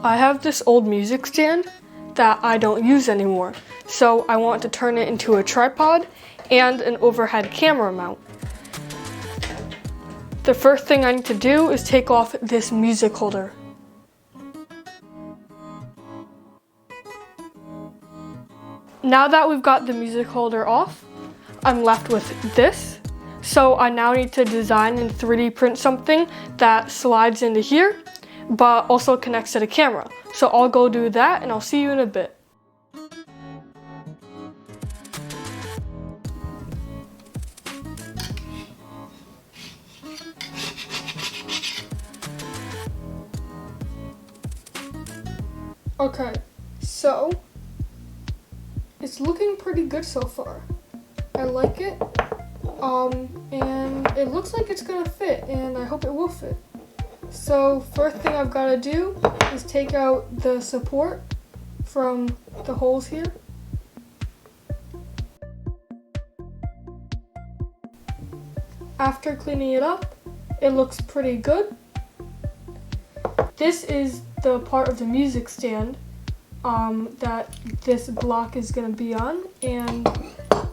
I have this old music stand that I don't use anymore, so I want to turn it into a tripod and an overhead camera mount. The first thing I need to do is take off this music holder. Now that we've got the music holder off, I'm left with this. So I now need to design and 3D print something that slides into here, but also connects to the camera. So I'll go do that and I'll see you in a bit. Okay, so it's looking pretty good so far. I like it, and it looks like it's gonna fit, and I hope it will fit. So first thing I've got to do is take out the support from the holes here. After cleaning it up, it looks pretty good. This is the part of the music stand that this block is going to be on, and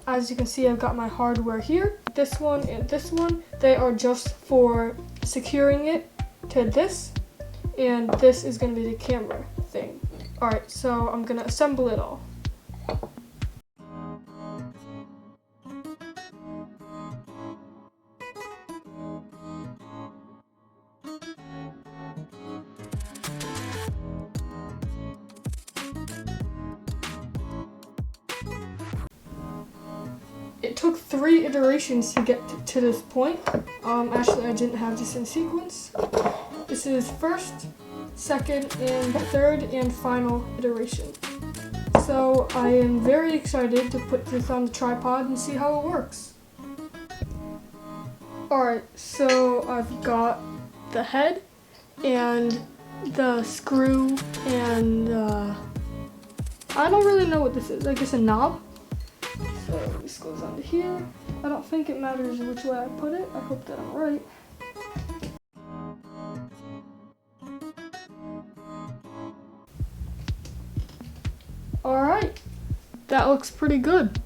as you can see, I've got my hardware here. This one and this one, they are just for securing it to this, and this is going to be the camera thing. Alright, so I'm going to assemble it all. It took 3 iterations to get to this point. Actually, I didn't have this in sequence. This is first, second, and third and final iteration. So I am very excited to put this on the tripod and see how it works. Alright, so I've got the head and the screw and I don't really know what this is. I guess a knob. So this goes onto here. I don't think it matters which way I put it. I hope that I'm right. Alright, that looks pretty good.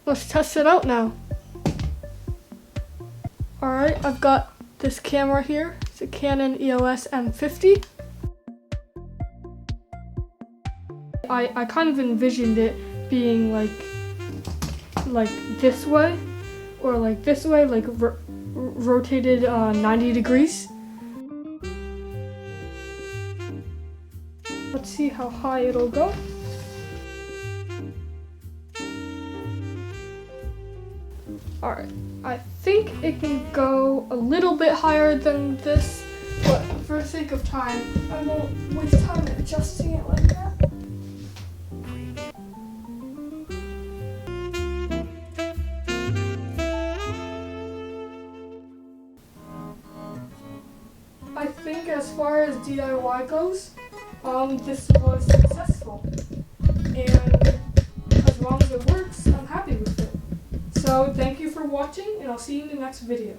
Let's test it out now. Alright, I've got this camera here. It's a Canon EOS M50. I kind of envisioned it being like this way, or like this way, like rotated 90 degrees. Let's see how high it'll go. Alright, I think it can go a little bit higher than this, but for the sake of time, I won't waste time adjusting it like that. I think as far as DIY goes, this was successful, and as long as it works, I'm happy with it. So thank you for watching, and I'll see you in the next video.